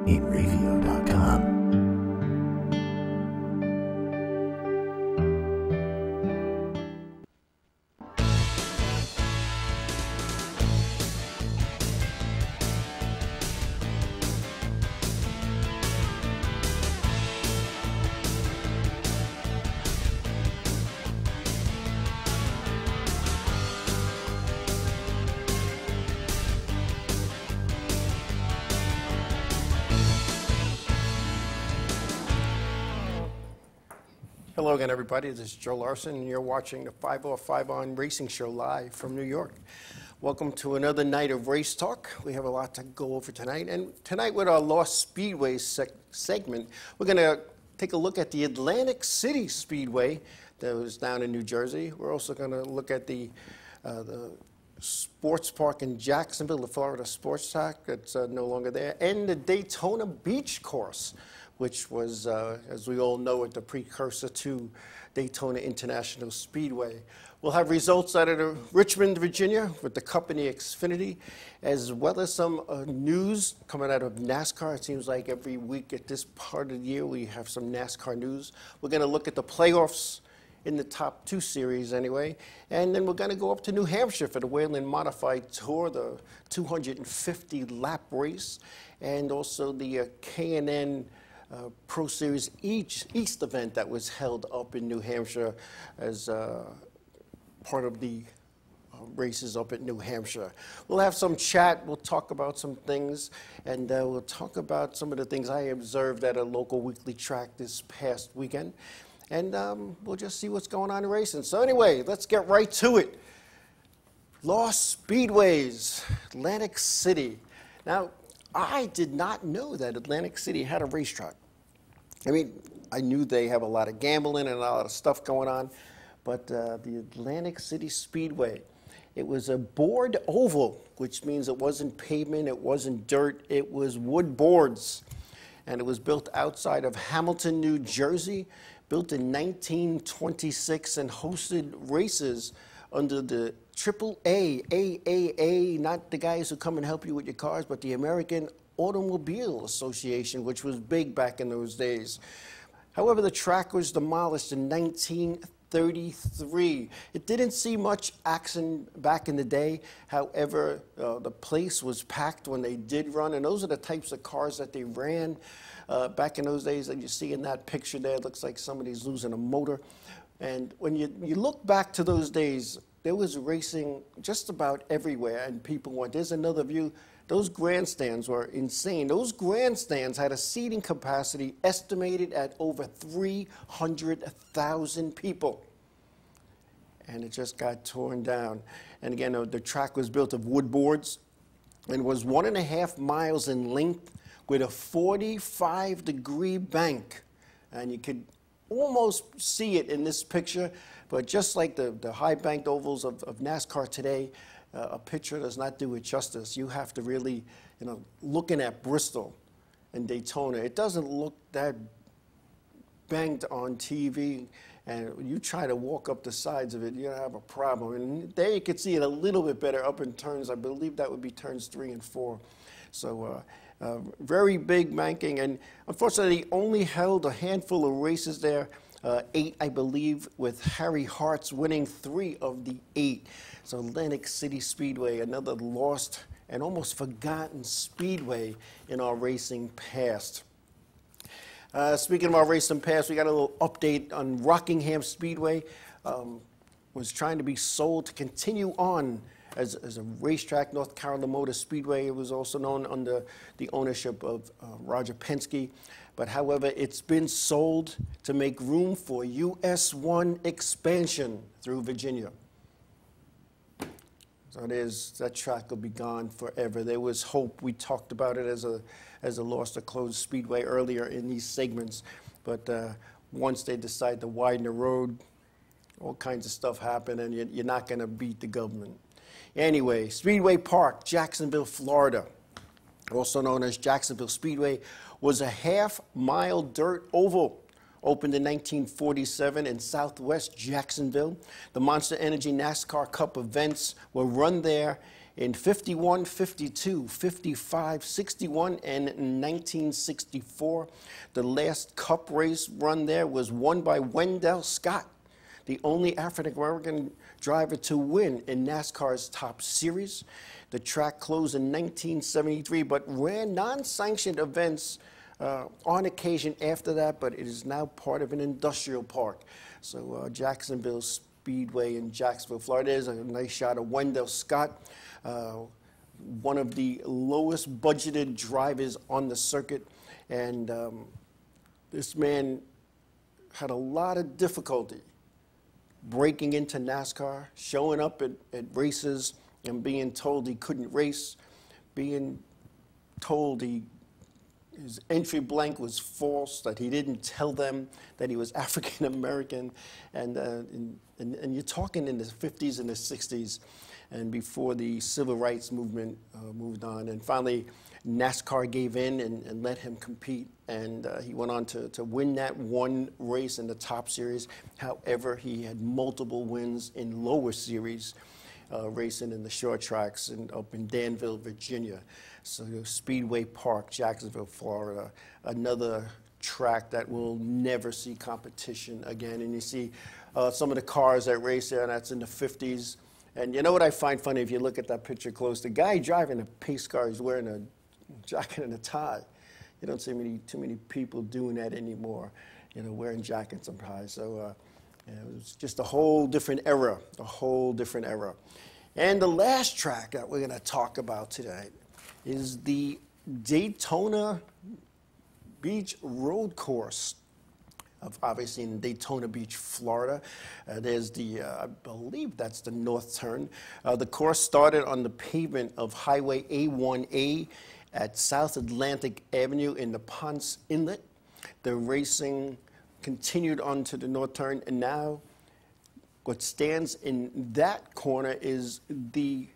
Inravio.com. Hello again, everybody. This is Joe Larson, and you're watching the 505 On Racing Show live from New York. Welcome to another night of race talk. We have a lot to go over tonight. And tonight with our Lost Speedway segment, we're going to take a look at the Atlantic City Speedway that was down in New Jersey. We're also going to look at the sports park in Jacksonville, the Florida Sports Track that's no longer there, and the Daytona Beach Course, which was, as we all know, the precursor to Daytona International Speedway. We'll have results out of Richmond, Virginia, with the company Xfinity, as well as some news coming out of NASCAR. It seems like every week at this part of the year we have some NASCAR news. We're going to look at the playoffs in the top two series anyway, and then we're going to go up to New Hampshire for the Whelen Modified Tour, the 250-lap race, and also the K&N Pro Series East event that was held up in New Hampshire as part of the races up at New Hampshire. We'll have some chat, we'll talk about some things, and we'll talk about some of the things I observed at a local weekly track this past weekend, and we'll just see what's going on in racing. So anyway, let's get right to it. Lost Speedways, Atlantic City. Now, I did not know that Atlantic City had a racetrack. I mean, I knew they have a lot of gambling and a lot of stuff going on, but the Atlantic City Speedway, it was a board oval, which means it wasn't pavement, it wasn't dirt, it was wood boards. And it was built outside of Hamilton, New Jersey, built in 1926 and hosted races under the AAA, not the guys who come and help you with your cars, but the American Automobile Association, which was big back in those days. However, the track was demolished in 1933. It didn't see much action back in the day. However, the place was packed when they did run, and those are the types of cars that they ran back in those days that you see in that picture there. It looks like somebody's losing a motor. And when you look back to those days, there was racing just about everywhere, and people went. There's another view. Those grandstands were insane. Those grandstands had a seating capacity estimated at over 300,000 people. And it just got torn down. And again, the track was built of wood boards and was 1.5 miles in length with a 45-degree bank. And you could almost see it in this picture, but just like the high-banked ovals of NASCAR today, a picture does not do it justice. You have to really, looking at Bristol and Daytona, it doesn't look that banked on TV, and you try to walk up the sides of it, you're going to have a problem. And there you can see it a little bit better up in turns. I believe that would be turns 3 and 4. So very big banking, and unfortunately only held a handful of races there, 8 I believe, with Harry Hart's winning 3 of the 8. So Atlantic City Speedway, another lost and almost forgotten speedway in our racing past. Speaking of our racing past, we got a little update on Rockingham Speedway. Was trying to be sold to continue on as a racetrack, North Carolina Motor Speedway. It was also known under the ownership of Roger Penske. But however, it's been sold to make room for US 1 expansion through Virginia. So that track will be gone forever. There was hope. We talked about it as a lost or closed speedway earlier in these segments. But once they decide to widen the road, all kinds of stuff happen, and you're not going to beat the government. Anyway, Speedway Park, Jacksonville, Florida, also known as Jacksonville Speedway, was a half-mile dirt oval. Opened in 1947 in southwest Jacksonville. The Monster Energy NASCAR Cup events were run there in 51, 52, 55, 61, and 1964. The last Cup race run there was won by Wendell Scott, the only African-American driver to win in NASCAR's Top Series. The track closed in 1973, but ran non-sanctioned events on occasion after that, but it is now part of an industrial park. So Jacksonville Speedway in Jacksonville, Florida. There's a nice shot of Wendell Scott, one of the lowest budgeted drivers on the circuit. And this man had a lot of difficulty breaking into NASCAR, showing up at races and being told he couldn't race, being told his entry blank was false, that he didn't tell them that he was African American, and you're talking in the 50s and the 60s, and before the civil rights movement moved on, and finally NASCAR gave in and let him compete, and he went on to win that one race in the Top Series. However, he had multiple wins in lower series, racing in the short tracks up in Danville, Virginia. So Speedway Park, Jacksonville, Florida, another track that will never see competition again. And you see some of the cars that race there, and that's in the 50s. And you know what I find funny, if you look at that picture close, the guy driving the pace car is wearing a jacket and a tie. You don't see too many people doing that anymore, you know, wearing jackets and ties. So it was just a whole different era, a whole different era. And the last track that we're going to talk about today is the Daytona Beach Road Course, obviously in Daytona Beach, Florida. There's I believe that's the north turn. The course started on the pavement of Highway A1A at South Atlantic Avenue in the Ponce Inlet. The racing continued on to the north turn, and now what stands in that corner is the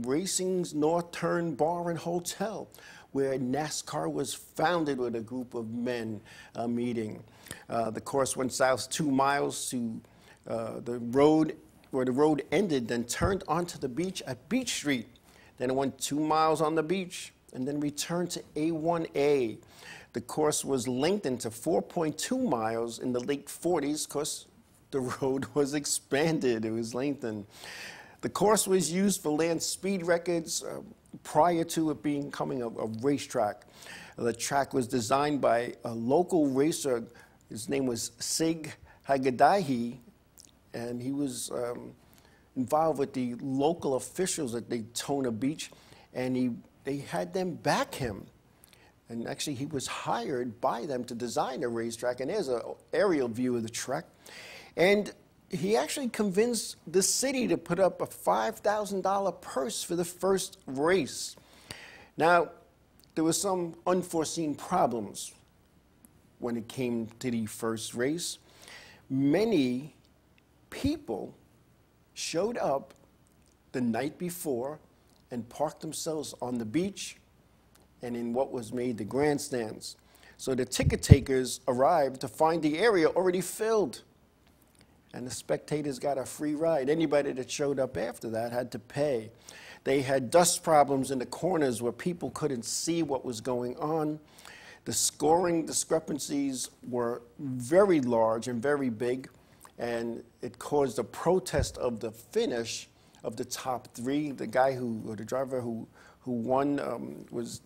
racing's North Turn Bar and Hotel, where NASCAR was founded with a group of men meeting. The course went south 2 miles to the road, where the road ended, then turned onto the beach at Beach Street. Then it went 2 miles on the beach and then returned to A1A. The course was lengthened to 4.2 miles in the late 40s because the road was expanded. It was lengthened. The course was used for land speed records prior to it becoming a racetrack. The track was designed by a local racer. His name was Sig Hagedaihi, and he was involved with the local officials at Daytona Beach, and they had them back him. And actually, he was hired by them to design a racetrack, and there's an aerial view of the track. And he actually convinced the city to put up a $5,000 purse for the first race. Now, there were some unforeseen problems when it came to the first race. Many people showed up the night before and parked themselves on the beach and in what was made the grandstands. So the ticket takers arrived to find the area already filled, and the spectators got a free ride. Anybody that showed up after that had to pay. They had dust problems in the corners where people couldn't see what was going on. The scoring discrepancies were very large and very big, and it caused a protest of the finish of the top three. The guy or the driver who won was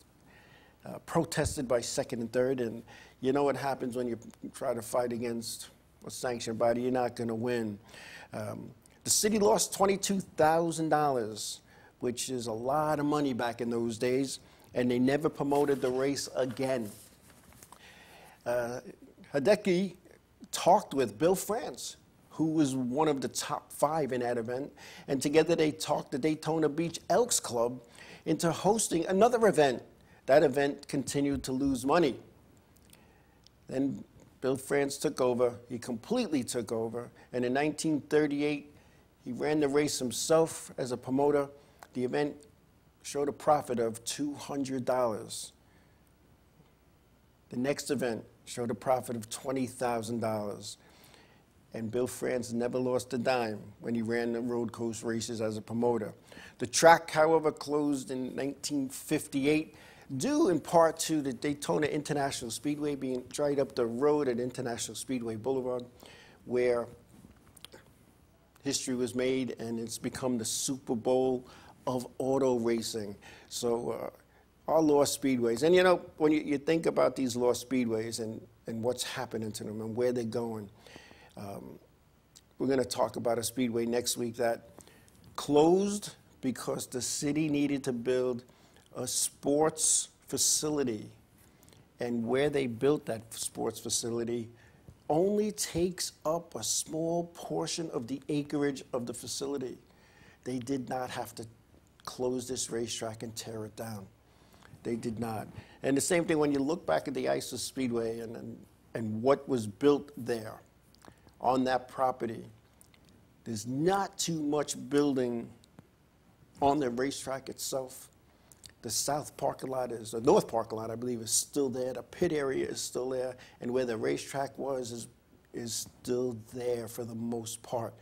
protested by second and third, and you know what happens when you try to fight against a sanctioned body, you're not going to win. The city lost $22,000, which is a lot of money back in those days, and they never promoted the race again. Hideki talked with Bill France, who was one of the top 5 in that event, and together they talked the Daytona Beach Elks Club into hosting another event. That event continued to lose money. Then Bill France took over. He completely took over. And in 1938, he ran the race himself as a promoter. The event showed a profit of $200. The next event showed a profit of $20,000. and Bill France never lost a dime when he ran the road course races as a promoter. The track, however, closed in 1958, due in part to the Daytona International Speedway being right up the road at International Speedway Boulevard, where history was made, and it's become the Super Bowl of auto racing. So our lost speedways, and you know, when you think about these lost speedways and what's happening to them and where they're going, we're going to talk about a speedway next week that closed because the city needed to build a sports facility, and where they built that sports facility only takes up a small portion of the acreage of the facility. They did not have to close this racetrack and tear it down. They did not. And the same thing when you look back at the Islip Speedway and what was built there on that property, there's not too much building on the racetrack itself. The south parking lot is, the north parking lot, I believe, is still there. The pit area is still there. And where the racetrack was is still there for the most part.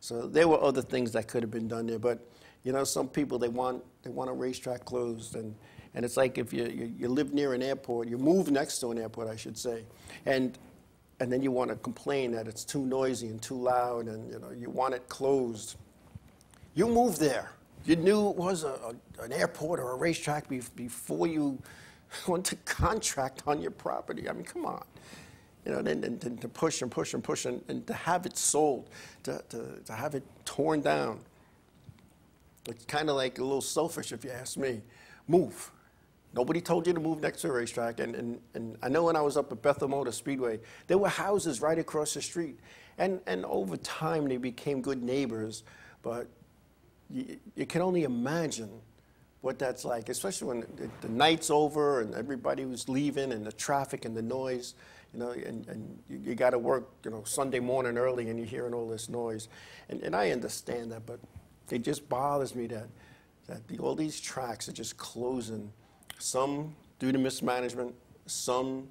So there were other things that could have been done there. But, you know, some people, they want a racetrack closed. And it's like if you live near an airport, you move next to an airport, I should say. And then you want to complain that it's too noisy and too loud, and, you know, you want it closed. You move there. You knew it was an airport or a racetrack before you went to contract on your property. I mean, come on. You know, then to push and push and push and to have it sold, to have it torn down. It's kind of like a little selfish, if you ask me. Move. Nobody told you to move next to a racetrack. And I know when I was up at Bethel Motor Speedway, there were houses right across the street. And over time, they became good neighbors. But you can only imagine what that's like, especially when the night's over and everybody was leaving and the traffic and the noise, you know, and you got to work, you know, Sunday morning early and you're hearing all this noise. And I understand that, but it just bothers me that all these tracks are just closing, some due to mismanagement, some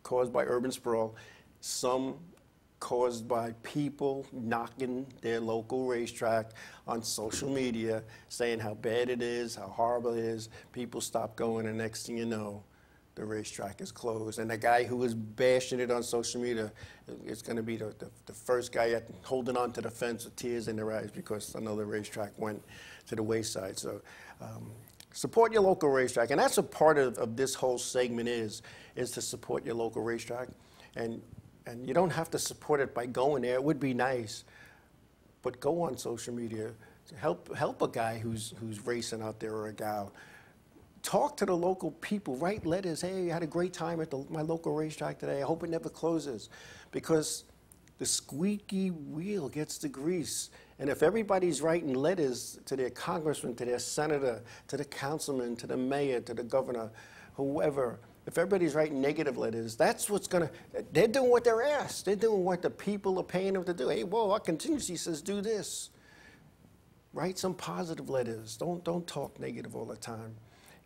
caused by urban sprawl, some caused by people knocking their local racetrack on social media, saying how bad it is, how horrible it is. People stop going, and next thing you know, the racetrack is closed. And the guy who was bashing it on social media is going to be the first guy holding on to the fence with tears in their eyes because another racetrack went to the wayside. So support your local racetrack. And that's a part of this whole segment is to support your local racetrack. And you don't have to support it by going there. It would be nice, but go on social media. Help a guy who's racing out there or a gal. Talk to the local people. Write letters. Hey, I had a great time at my local racetrack today. I hope it never closes, because the squeaky wheel gets the grease. And if everybody's writing letters to their congressman, to their senator, to the councilman, to the mayor, to the governor, whoever, if everybody's writing negative letters, that's what's going to, they're doing what they're asked. They're doing what the people are paying them to do. Hey, whoa, our contingency says do this. Write some positive letters. Don't talk negative all the time.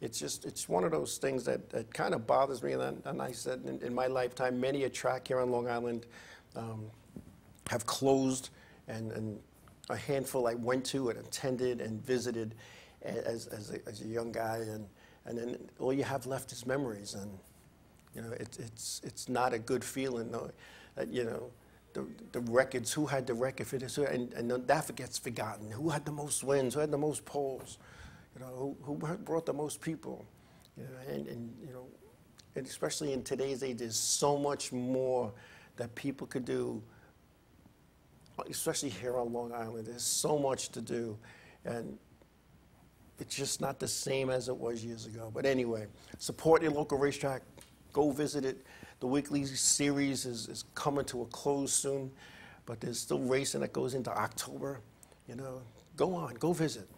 It's one of those things that kind of bothers me. And I said in my lifetime, many a track here on Long Island have closed, and a handful I went to and attended and visited as a young guy, and then all you have left is memories. And you know, it's not a good feeling, though, that, you know, the records, who had the record for this, and that gets forgotten. Who had the most wins? Who had the most polls? You know, who brought the most people? You know, and you know, and especially in today's age, there's so much more that people could do. Especially here on Long Island, there's so much to do, and it's just not the same as it was years ago. But anyway, support your local racetrack. Go visit it. The weekly series is coming to a close soon, but there's still racing that goes into October. You know, go on, go visit.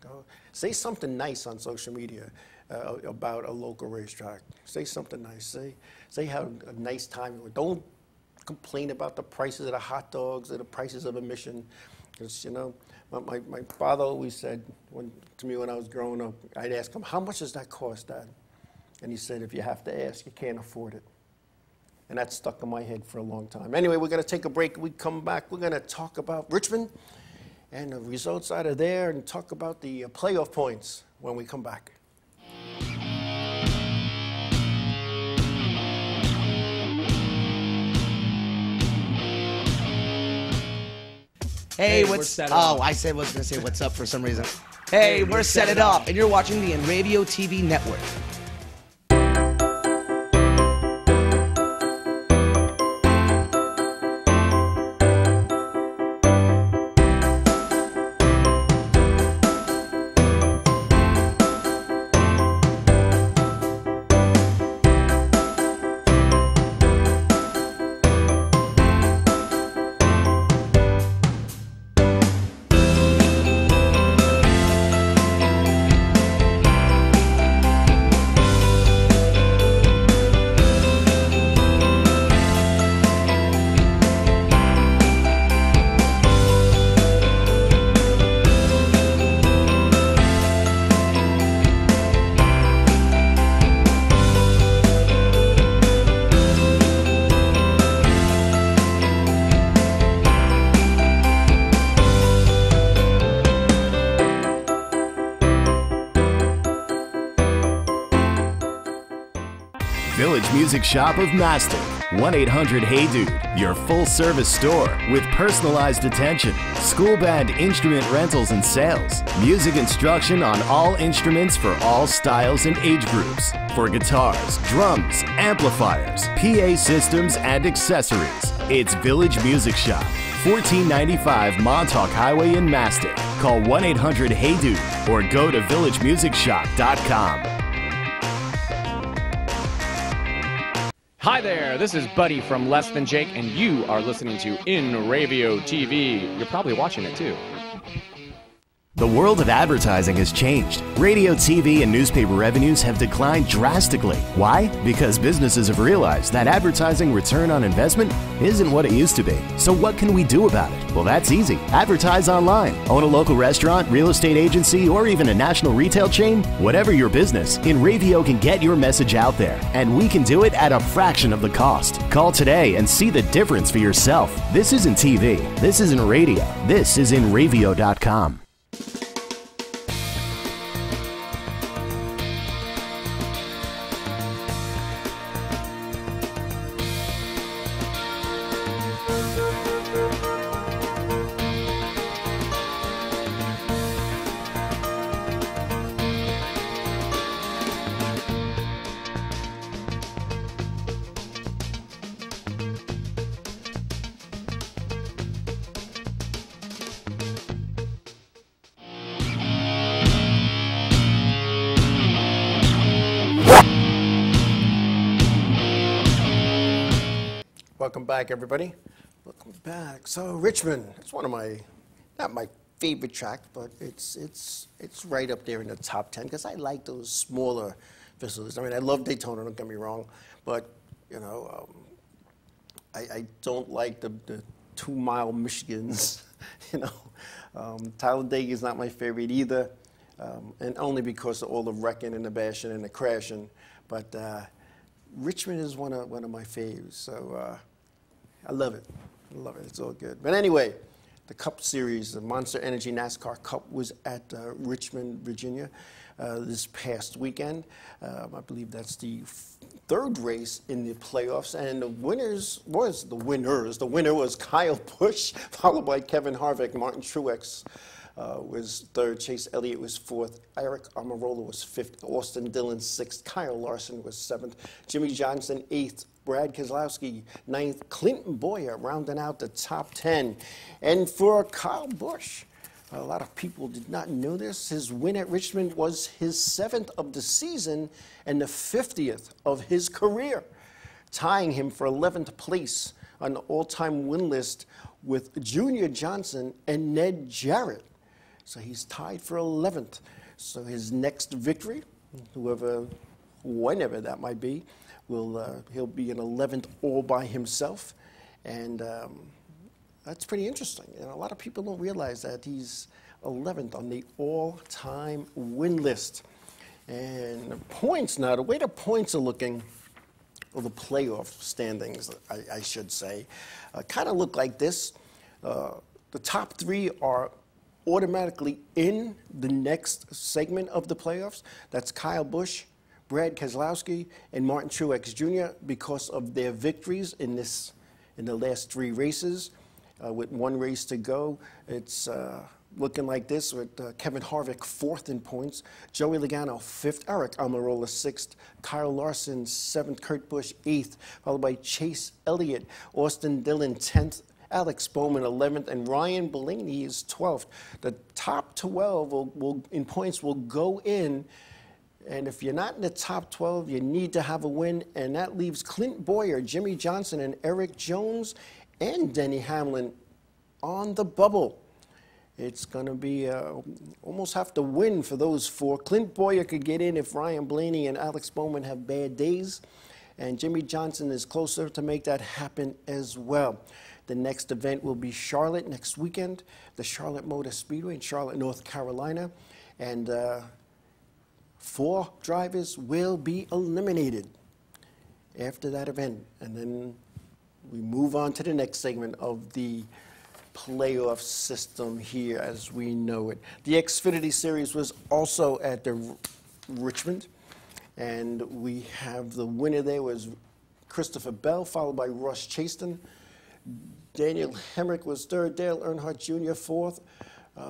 Go. Say something nice on social media about a local racetrack. Say something nice. Say how a nice time. Don't complain about the prices of the hot dogs or the prices of admission. Because, you know, my father always said to me when I was growing up, I'd ask him, how much does that cost, Dad? And he said, if you have to ask, you can't afford it. And that stuck in my head for a long time. Anyway, we're going to take a break. We come back. We're going to talk about Richmond and the results out of there and talk about the playoff points when we come back. Hey, what's up? Oh, I was going to say what's up for some reason. Hey, we're Set It Up, and you're watching the Inravio TV network. Village Music Shop of Mastic. 1-800-HEY-DUDE, your full-service store with personalized attention, school band instrument rentals and sales, music instruction on all instruments for all styles and age groups, for guitars, drums, amplifiers, PA systems, and accessories. It's Village Music Shop, 1495 Montauk Highway in Mastic. Call 1-800-HEY-DUDE or go to villagemusicshop.com. Hi there, this is Buddy from Less Than Jake, and you are listening to Inravio TV. You're probably watching it too. The world of advertising has changed. Radio, TV, and newspaper revenues have declined drastically. Why? Because businesses have realized that advertising return on investment isn't what it used to be. So what can we do about it? Well, that's easy. Advertise online. Own a local restaurant, real estate agency, or even a national retail chain? Whatever your business, Inravio can get your message out there, and we can do it at a fraction of the cost. Call today and see the difference for yourself. This isn't TV. This isn't radio. This is Inravio.com. Welcome back, everybody. Welcome back. So Richmond, it's one of my, not my favorite tracks, but it's right up there in the top 10 because I like those smaller facilities. I mean, I love Daytona, don't get me wrong, but you know, I don't like the 2-mile Michigans. You know, Talladega is not my favorite either, and only because of all the wrecking and the bashing and the crashing. But Richmond is one of my faves, so I love it. I love it. It's all good. But anyway, the Cup Series, the Monster Energy NASCAR Cup, was at Richmond, Virginia, this past weekend. I believe that's the third race in the playoffs, and the winner was Kyle Busch, followed by Kevin Harvick. Martin Truex was third. Chase Elliott was fourth. Eric Almirola was fifth. Austin Dillon sixth. Kyle Larson was seventh. Jimmy Johnson eighth. Brad Keselowski ninth. Clinton Boyer rounding out the top 10. And for Kyle Busch, a lot of people did not know this. His win at Richmond was his 7th of the season and the 50th of his career, tying him for 11th place on the all-time win list with Junior Johnson and Ned Jarrett. So he's tied for 11th. So his next victory, whenever that might be, he'll be in 11th all by himself. And that's pretty interesting. And a lot of people don't realize that he's 11th on the all-time win list. And the points now, the way the points are looking, or the playoff standings, I should say, kind of look like this. The top three are automatically in the next segment of the playoffs. That's Kyle Busch, Brad Keselowski, and Martin Truex Jr. because of their victories in the last three races. With one race to go, it's looking like this with Kevin Harvick 4th in points, Joey Logano 5th, Eric Almirola 6th, Kyle Larson 7th, Kurt Busch 8th, followed by Chase Elliott, Austin Dillon 10th, Alex Bowman 11th, and Ryan Blaney is 12th. The top 12 in points will go in, and if you're not in the top 12, you need to have a win, and that leaves Clint Boyer, Jimmy Johnson, and Eric Jones, and Denny Hamlin on the bubble. It's going to be almost have to win for those four. Clint Boyer could get in if Ryan Blaney and Alex Bowman have bad days, and Jimmy Johnson is closer to make that happen as well. The next event will be Charlotte next weekend, the Charlotte Motor Speedway in Charlotte, North Carolina. And 4 drivers will be eliminated after that event. And then we move on to the next segment of the playoff system here as we know it. The Xfinity Series was also at the Richmond. And we have the winner there was Christopher Bell, followed by Ross Chastain. Daniel Hemrick was 3rd, Dale Earnhardt Jr. 4th,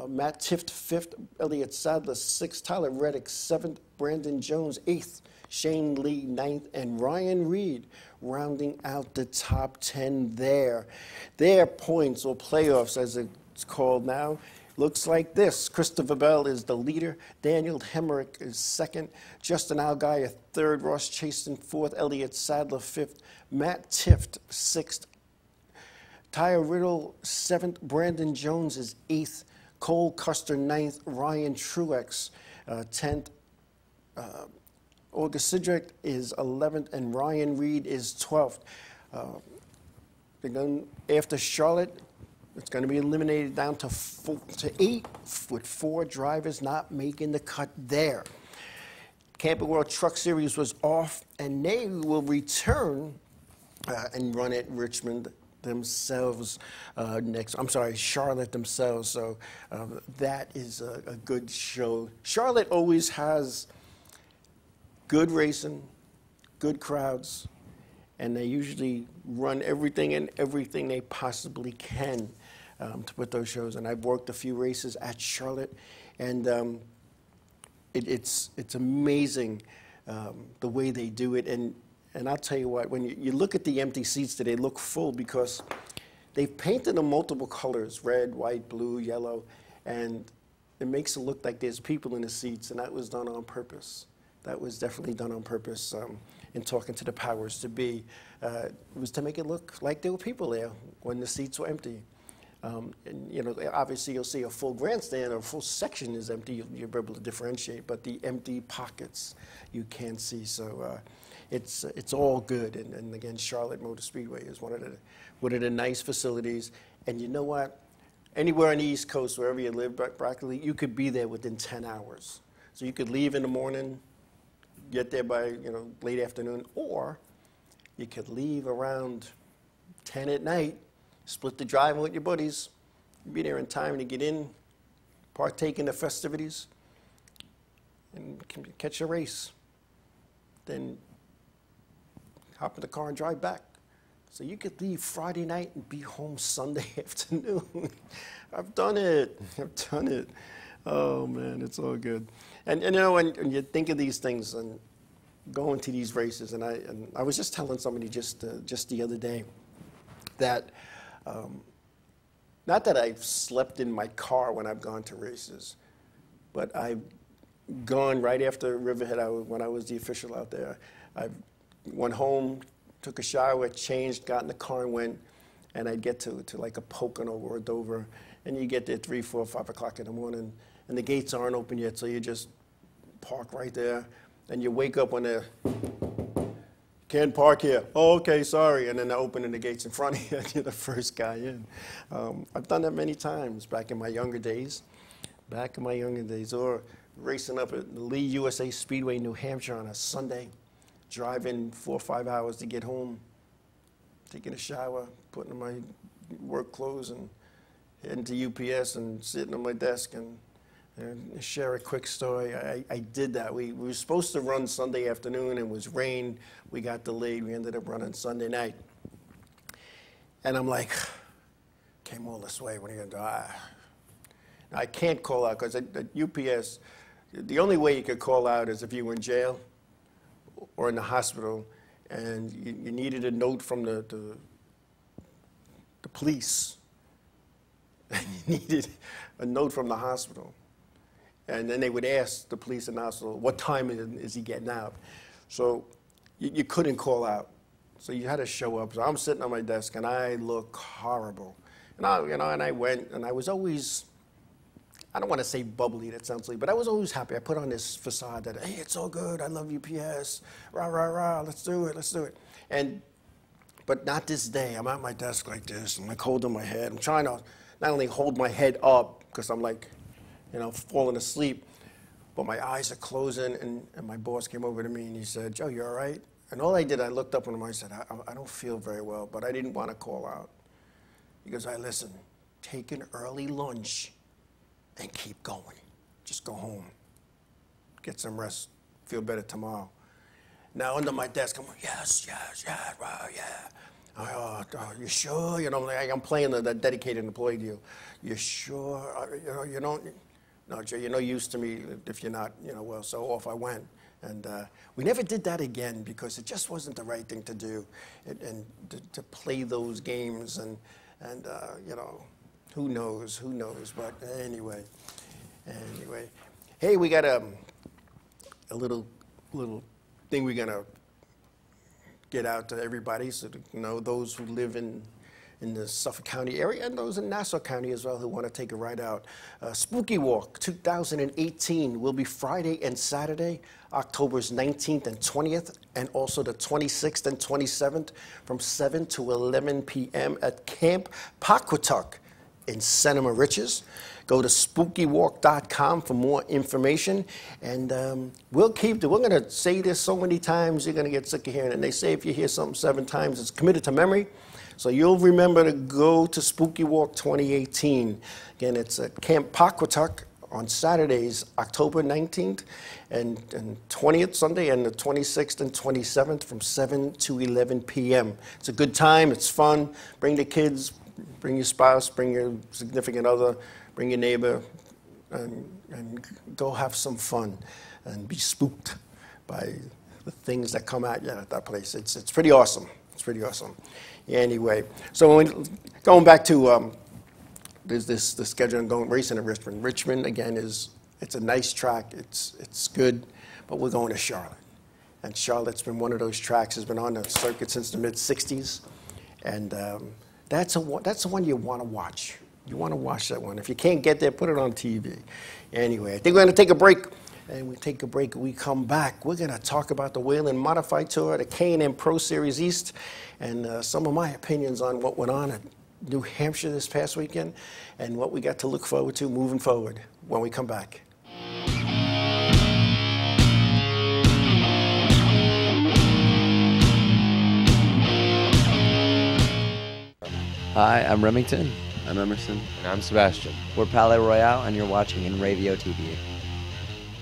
Matt Tifft 5th, Elliott Sadler 6th, Tyler Reddick 7th, Brandon Jones 8th, Shane Lee 9th, and Ryan Reed rounding out the top 10 there. Their points, or playoffs as it's called now, looks like this. Christopher Bell is the leader. Daniel Hemrick is 2nd. Justin Allgaier 3rd. Ross Chastain 4th. Elliott Sadler 5th. Matt Tifft 6th. Tyler Riddle 7th. Brandon Jones is 8th. Cole Custer 9th. Ryan Truex 10th. Olga Sidrick is 11th. And Ryan Reed is 12th. After Charlotte, it's going to be eliminated down to 8, with 4 drivers not making the cut there. Camping World Truck Series was off, and they will return and run at Richmond themselves Charlotte themselves. So that is a good show. Charlotte always has good racing, good crowds, and they usually run everything and everything they possibly can to put those shows. And I've worked a few races at Charlotte, and it's amazing the way they do it. And I'll tell you what, when you look at the empty seats, they look full because they've painted them multiple colors, red, white, blue, yellow, and it makes it look like there's people in the seats, and that was done on purpose. That was definitely done on purpose. In talking to the powers to be, it was to make it look like there were people there when the seats were empty. And you know, obviously you'll see a full grandstand or a full section is empty, you'll be able to differentiate, but the empty pockets you can't see. So it's all good. And again, Charlotte Motor Speedway is one of the nice facilities. And you know what? Anywhere on the East Coast, wherever you live, practically, you could be there within 10 hours. So you could leave in the morning, get there by late afternoon, or you could leave around 10 at night, split the drive with your buddies, be there in time to get in, partake in the festivities, and catch a race. Then hop in the car and drive back. So you could leave Friday night and be home Sunday afternoon. I've done it. Oh man, it's all good. And when you think of these things and going to these races, and I was just telling somebody just the other day that not that I've slept in my car when I've gone to races, but I've gone right after Riverhead. When I was the official out there, I went home, took a shower, changed, got in the car and went, and I'd get to like a Pocono or a Dover, and you get there 3, 4, 5 o'clock in the morning, and the gates aren't open yet, so you just park right there, and you wake up when they're, can't park here. Oh, okay, sorry, and then they're opening the gates in front of you, and you're the first guy in. I've done that many times back in my younger days, or racing up at the Lee USA Speedway, New Hampshire on a Sunday, driving 4 or 5 hours to get home, taking a shower, putting on my work clothes, and heading to UPS and sitting on my desk and share a quick story. I did that. We were supposed to run Sunday afternoon. It was rain. We got delayed. We ended up running Sunday night. And I'm like, came all this way. What are you going to do? I can't call out because at UPS, the only way you could call out is if you were in jail or in the hospital and you needed a note from the police. You needed a note from the hospital. And then they would ask the police in the hospital, what time is he getting out? So you couldn't call out. So you had to show up. So I'm sitting on my desk, and I look horrible. And I went, and I was always, I don't want to say bubbly, that sounds silly, but I was always happy. I put on this facade that, hey, it's all good. I love UPS. Rah, rah, rah. Let's do it. Let's do it. But not this day. I'm at my desk like this. I'm like holding my head. I'm trying to not only hold my head up, because I'm like, falling asleep, but my eyes are closing, and my boss came over to me and he said, Joe, you all right? And all I did, I looked up on him and I said, I don't feel very well, but I didn't want to call out. He goes, listen, take an early lunch and keep going. Just go home. Get some rest. Feel better tomorrow. Now, under my desk, I'm like, yes, wow, yeah. Oh, you sure? I'm playing the dedicated employee deal. You sure? You don't? No, Joe, you're no use to me if you're not, well, so off I went. And we never did that again because it just wasn't the right thing to do, and to play those games, and who knows, but anyway. Hey, we got a little thing we're going to get out to everybody, so those who live in the Suffolk County area and those in Nassau County as well who want to take a ride out. Spooky Walk 2018 will be Friday and Saturday, October's 19th and 20th, and also the 26th and 27th from 7 to 11 p.m. at Camp Pawcatuck in Cinema Riches. Go to spookywalk.com for more information, and we're going to say this so many times you're going to get sick of hearing it. And they say if you hear something 7 times, it's committed to memory. So you'll remember to go to Spooky Walk 2018. Again, it's at Camp Pawcatuck on Saturdays, October 19th and 20th Sunday, and the 26th and 27th from 7 to 11 p.m. It's a good time. It's fun. Bring the kids, bring your spouse, bring your significant other, bring your neighbor, and go have some fun and be spooked by the things that come at you at that place. It's pretty awesome. It's pretty awesome. Anyway, so going back to there's the schedule and going racing at Richmond. Richmond again it's a nice track. It's good, but we're going to Charlotte, and Charlotte's been one of those tracks has been on the circuit since the mid '60s, and that's the one you want to watch. You want to watch that one. If you can't get there, put it on TV. Anyway, I think we're going to take a break. And we take a break, we come back. We're going to talk about the Whelen Modified Tour, the K&N Pro Series East, and some of my opinions on what went on at New Hampshire this past weekend, and what we got to look forward to moving forward when we come back. Hi, I'm Remington. I'm Emerson. And I'm Sebastian. We're Palais Royale, and you're watching Inravio TV.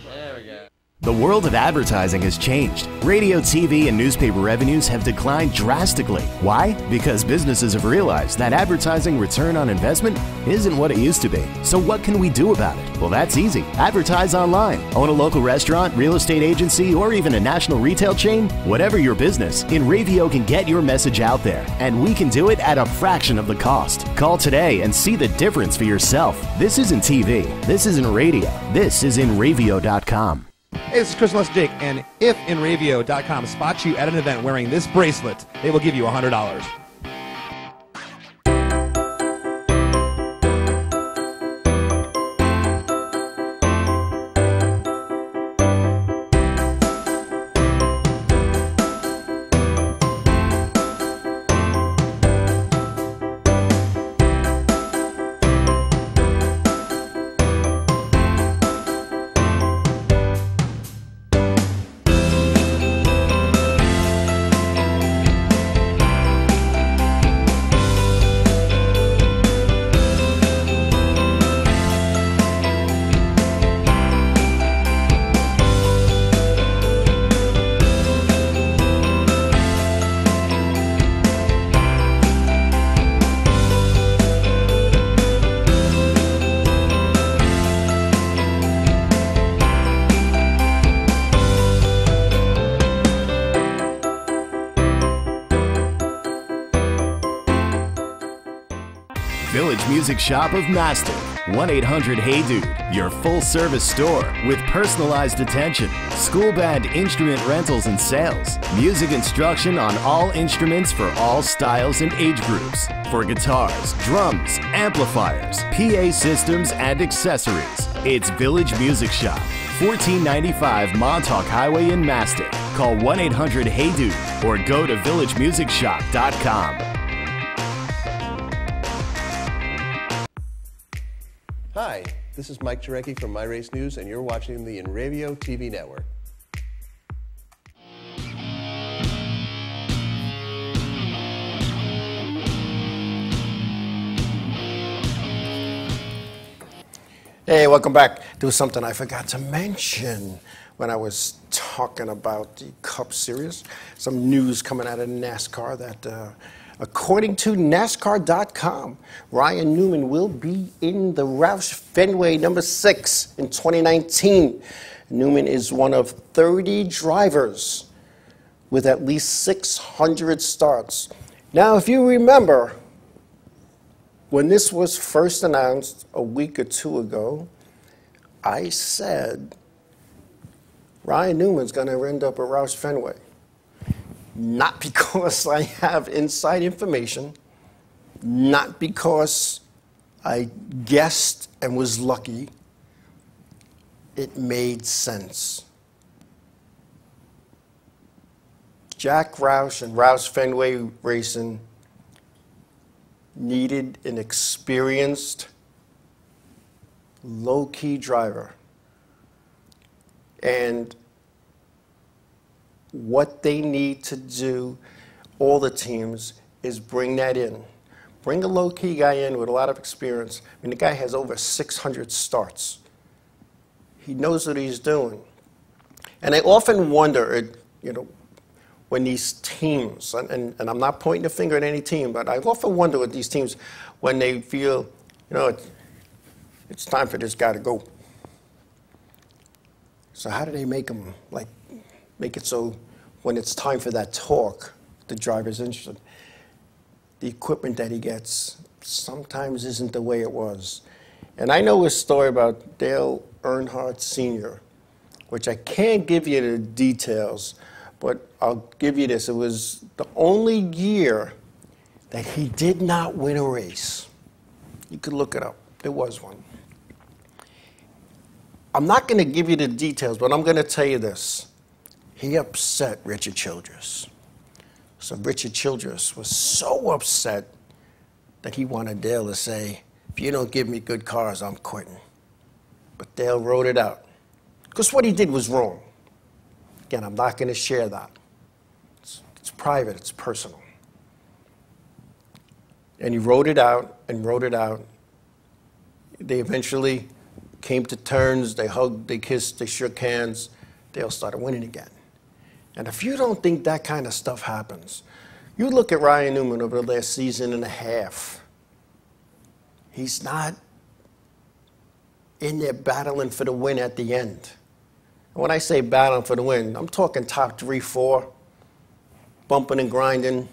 There we go. The world of advertising has changed. Radio, TV, and newspaper revenues have declined drastically. Why? Because businesses have realized that advertising return on investment isn't what it used to be. So what can we do about it? Well, that's easy. Advertise online. Own a local restaurant, real estate agency, or even a national retail chain? Whatever your business, Inravio can get your message out there, and we can do it at a fraction of the cost. Call today and see the difference for yourself. This isn't TV. This isn't radio. This is Inravio.com. Hey, this is Chris Less Jake, and if Inravio.com spots you at an event wearing this bracelet, they will give you $100. Village Music Shop of Mastic. 1-800-HEY-DUDE, your full-service store with personalized attention, school band instrument rentals and sales, music instruction on all instruments for all styles and age groups, for guitars, drums, amplifiers, PA systems, and accessories. It's Village Music Shop, 1495 Montauk Highway in Mastic. Call 1-800-HEY-DUDE or go to villagemusicshop.com. Hi, this is Mike Jarecki from My Race News, and you're watching the Inravio TV network. Hey, welcome back. There was something I forgot to mention when I was talking about the Cup Series. Some news coming out of NASCAR that, according to NASCAR.com, Ryan Newman will be in the Roush Fenway number 6 in 2019. Newman is one of 30 drivers with at least 600 starts. Now, if you remember, when this was first announced a week or two ago, I said Ryan Newman's going to end up at Roush Fenway. Not because I have inside information, not because I guessed and was lucky. It made sense. Jack Roush and Roush Fenway Racing needed an experienced, low-key driver. And what they need to do, all the teams, is bring that in. Bring a low-key guy in with a lot of experience. I mean, the guy has over 600 starts. He knows what he's doing. And I often wonder, when these teams, and I'm not pointing a finger at any team, but I often wonder with these teams when they feel, it's time for this guy to go. So how do they make him, make it so when it's time for that talk, the driver's interested? The equipment that he gets sometimes isn't the way it was. And I know a story about Dale Earnhardt Sr., which I can't give you the details, but I'll give you this. It was the only year that he did not win a race. You could look it up. There was one. I'm not going to give you the details, but I'm going to tell you this. He upset Richard Childress. So Richard Childress was so upset that he wanted Dale to say, if you don't give me good cars, I'm quitting. But Dale wrote it out. Because what he did was wrong. Again, I'm not going to share that. It's private, it's personal. And he wrote it out and wrote it out. They eventually came to terms, they hugged, they kissed, they shook hands. Dale started winning again. And if you don't think that kind of stuff happens, you look at Ryan Newman over the last season and a half. He's not in there battling for the win at the end. And when I say battling for the win, I'm talking top 3, 4, bumping and grinding.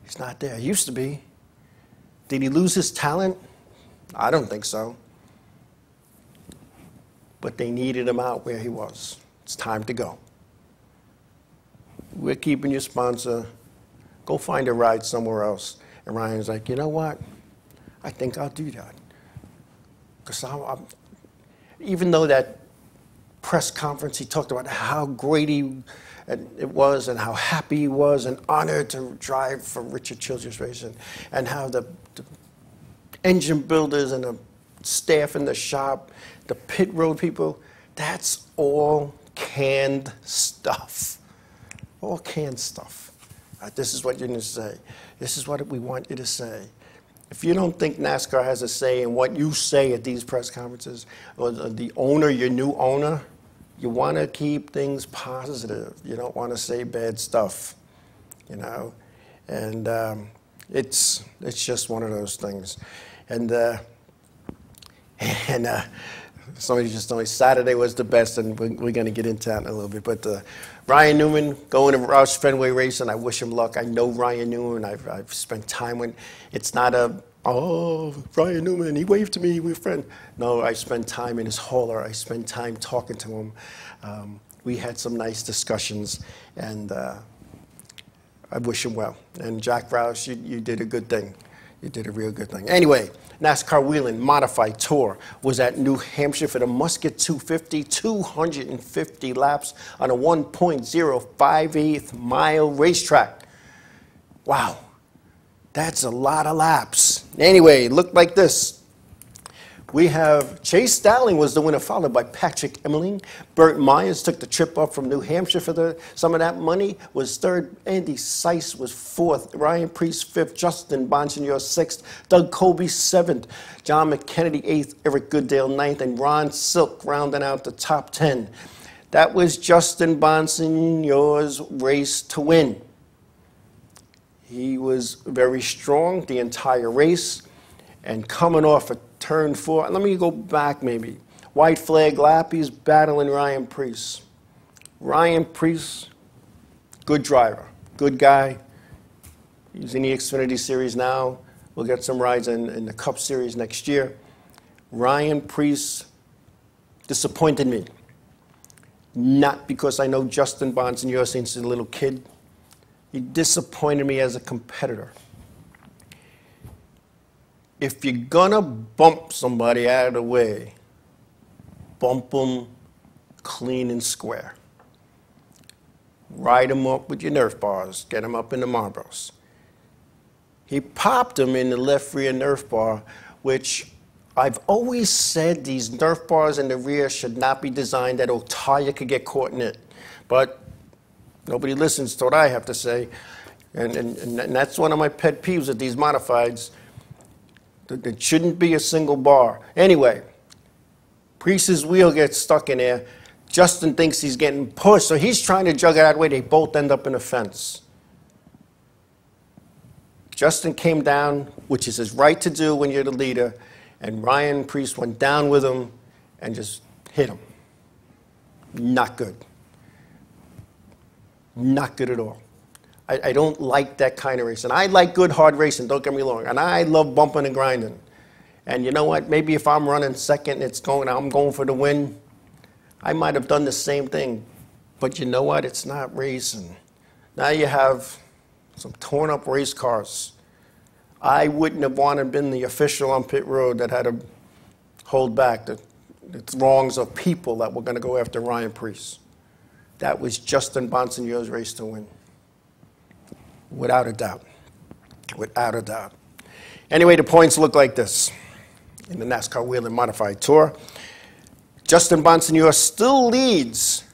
He's not there. He used to be. Did he lose his talent? I don't think so. But they needed him out where he was. It's time to go. We're keeping your sponsor. Go find a ride somewhere else. And Ryan's like, you know what? I think I'll do that. Because even though that press conference, he talked about how great it was and how happy he was and honored to drive for Richard Childress Racing, and how the engine builders and the staff in the shop, the pit road people, that's all canned stuff. All canned stuff. This is what you're going to say. This is what we want you to say. If you don't think NASCAR has a say in what you say at these press conferences, or the owner, your new owner, you want to keep things positive. You don't want to say bad stuff, And it's just one of those things. And somebody just told me Saturday was the best, and we're going to get into that in a little bit. But Ryan Newman going to Roush Fenway Racing, I wish him luck. I know Ryan Newman. I've spent time with. It's not a Oh, Ryan Newman, he waved to me, we're friends. No, I spent time in his hauler. I spent time talking to him. We had some nice discussions, and I wish him well. And Jack Roush, you did a good thing. You did a real good thing. Anyway, NASCAR Whelen Modified Tour was at New Hampshire for the Musket 250, 250 laps on a 1.058 mile racetrack. Wow, that's a lot of laps. Anyway, it looked like this. We have Chase Dowling was the winner, followed by Patrick Emmeling. Burt Myers took the trip up from New Hampshire for some of that money, was third. Andy Seiss was fourth. Ryan Preece fifth. Justin Bonsignor sixth. Doug Colby seventh. John McKennedy eighth. Eric Goodale ninth. And Ron Silk rounding out the top 10. That was Justin Bonsignor's race to win. He was very strong the entire race. And coming off a turn 4, let me go back maybe. White flag lap, he's battling Ryan Preece. Ryan Preece, good driver, good guy. He's in the Xfinity Series now. We'll get some rides in the Cup Series next year. Ryan Preece disappointed me. Not because I know Justin Bonsignor since he's a little kid. He disappointed me as a competitor. If you're gonna bump somebody out of the way, bump them clean and square. Ride them up with your Nerf bars, get them up in the Marlboros. He popped him in the left rear Nerf bar, which I've always said these Nerf bars in the rear should not be designed that old tire could get caught in it. But nobody listens to what I have to say. And that's one of my pet peeves with these modifieds. It shouldn't be a single bar. Anyway, Preece's wheel gets stuck in there. Justin thinks he's getting pushed, so he's trying to jug it out of the way. They both end up in a fence. Justin came down, which is his right to do when you're the leader, and Ryan Preece went down with him and just hit him. Not good. Not good at all. I don't like that kind of racing. I like good, hard racing, don't get me wrong. And I love bumping and grinding. And you know what? Maybe if I'm running second, I'm going for the win, I might have done the same thing. But you know what? It's not racing. Now you have some torn up race cars. I wouldn't have wanted to been the official on pit road that had to hold back the throngs of people that were going to go after Ryan Preece. That was Justin Bonsignor's race to win. Without a doubt. Without a doubt. Anyway, the points look like this in the NASCAR Whelen Modified Tour. Justin Bonsignor still leads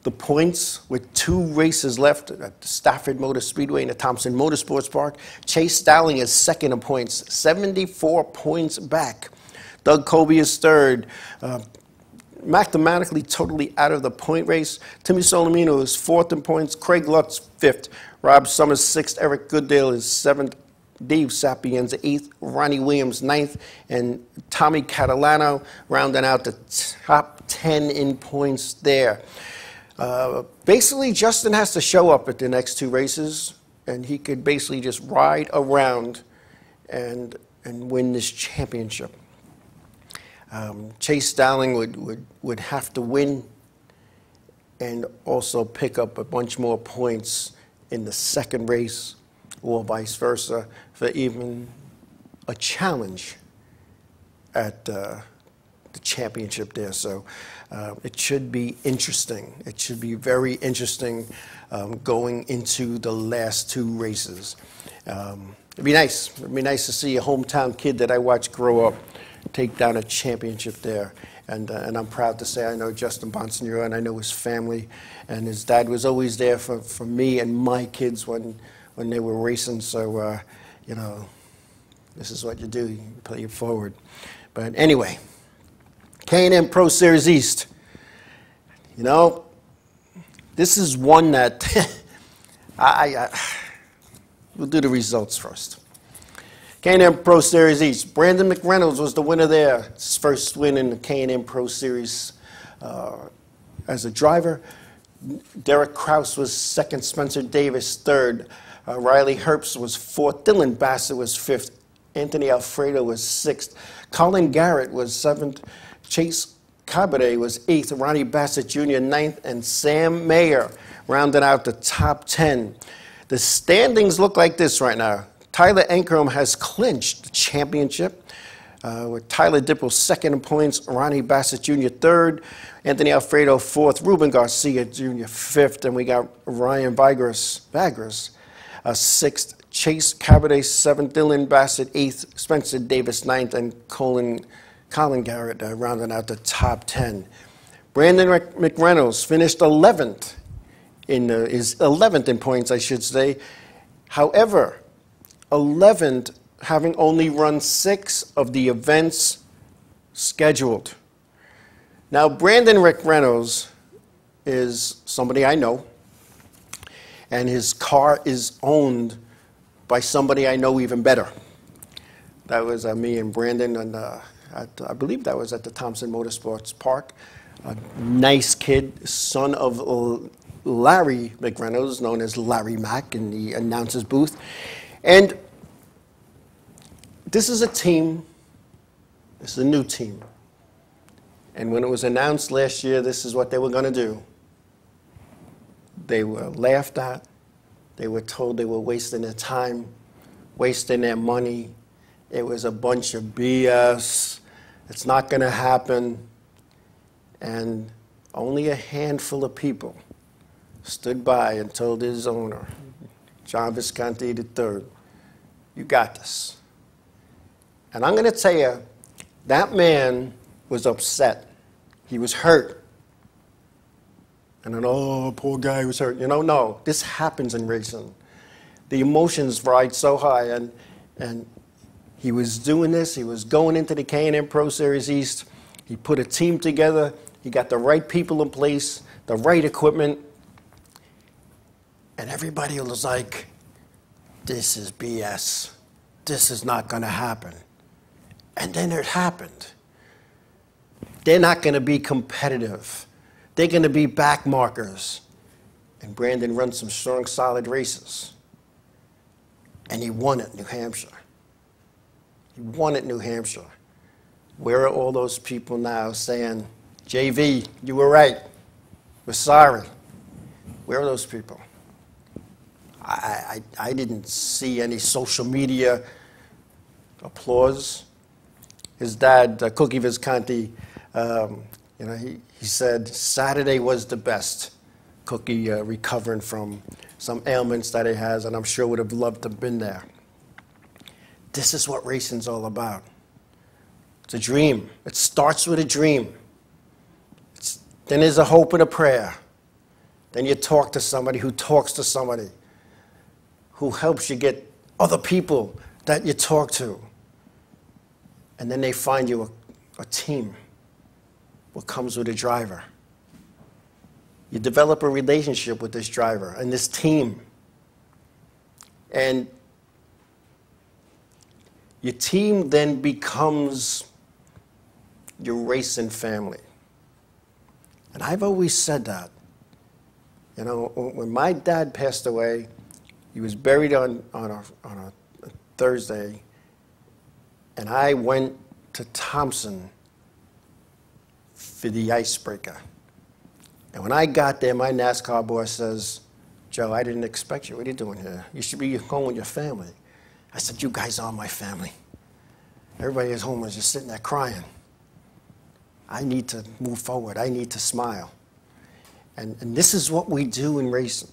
the points with 2 races left at the Stafford Motor Speedway and the Thompson Motorsports Park. Chase Dowling is second in points, 74 points back. Doug Colby is third. Mathematically totally out of the point race. Timmy Solomino is fourth in points. Craig Lutz fifth. Rob Summers sixth. Eric Goodale is seventh. Dave Sapienza eighth. Ronnie Williams ninth. And Tommy Catalano rounding out the top 10 in points there. Basically, Justin has to show up at the next 2 races, and he could basically just ride around and win this championship. Chase Dowling would have to win and also pick up a bunch more points in the second race or vice versa for even a challenge at the championship there. So it should be interesting. It should be very interesting going into the last 2 races. It'd be nice. It'd be nice to see a hometown kid that I watched grow up take down a championship there. And I'm proud to say I know Justin Bonsignor and I know his family. And his dad was always there for me and my kids when they were racing. So, you know, this is what you do. You play it forward. But anyway, K&M Pro Series East. You know, this is one that we'll do the results first. K&M Pro Series East. Brandon McReynolds was the winner there. His first win in the K&M Pro Series as a driver. Derek Kraus was second. Spencer Davis third. Riley Herbst was fourth. Dylan Bassett was fifth. Anthony Alfredo was 6th. Colin Garrett was 7th. Chase Cabaret was 8th. Ronnie Bassett Jr. 9th. And Sam Mayer rounded out the top 10. The standings look like this right now. Tyler Ankrum has clinched the championship, with Tyler Dipple 2nd in points, Ronnie Bassett Jr. 3rd, Anthony Alfredo 4th, Ruben Garcia Jr. 5th, and we got Ryan Vigras 6th, Chase Cabaret 7th, Dylan Bassett 8th, Spencer Davis 9th, and Colin Garrett rounding out the top 10. Brandon McReynolds finished 11th, is 11th in points, I should say. However, 11th, having only run 6 of the events scheduled. Now, Brandon McReynolds is somebody I know, and his car is owned by somebody I know even better. That was me and Brandon, and I believe that was at the Thompson Motorsports Park. A nice kid, son of Larry McReynolds, known as Larry Mack in the announcer's booth. And this is a team, this is a new team. And when it was announced last year, this is what they were going to do. They were laughed at. They were told they were wasting their time, wasting their money. It was a bunch of BS. It's not going to happen. And only a handful of people stood by and told his owner, John Visconti III, you got this. And I'm going to tell you, that man was upset. He was hurt. And then, oh, poor guy was hurt. You know, no, this happens in racing. The emotions ride so high, and he was doing this. He was going into the K&N Pro Series East. He put a team together. He got the right people in place, the right equipment. And everybody was like, this is BS. This is not going to happen. And then it happened. They're not going to be competitive. They're going to be back markers. And Brandon runs some strong, solid races. And he won at New Hampshire. He won at New Hampshire. Where are all those people now saying, JV, you were right. We're sorry. Where are those people? I didn't see any social media applause. His dad, Cookie Visconti, he said Saturday was the best. Cookie recovering from some ailments that he has, and I'm sure would have loved to have been there. This is what racing's all about. It's a dream. It starts with a dream. Then there's a hope and a prayer. Then you talk to somebody who talks to somebody who helps you get other people that you talk to. And then they find you a team. What comes with a driver? You develop a relationship with this driver and this team. And your team then becomes your racing family. And I've always said that. You know, when my dad passed away, he was buried on a Thursday, and I went to Thompson for the icebreaker. And when I got there, my NASCAR boss says, Joe, I didn't expect you. What are you doing here? You should be home with your family. I said, you guys are my family. Everybody at home was just sitting there crying. I need to move forward. I need to smile. And this is what we do in racing.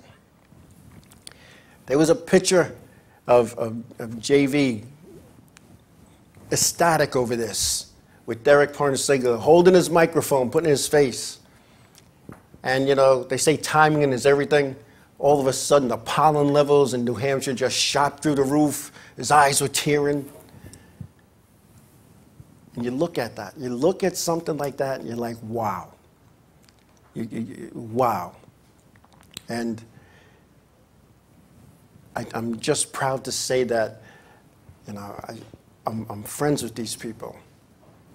There was a picture of JV ecstatic over this, with Derek Parnasegler holding his microphone, putting it in his face. And, you know, they say timing is everything. All of a sudden, the pollen levels in New Hampshire just shot through the roof. His eyes were tearing. And you look at that. You look at something like that, and you're like, wow. Wow. And I'm just proud to say that, you know, I'm friends with these people.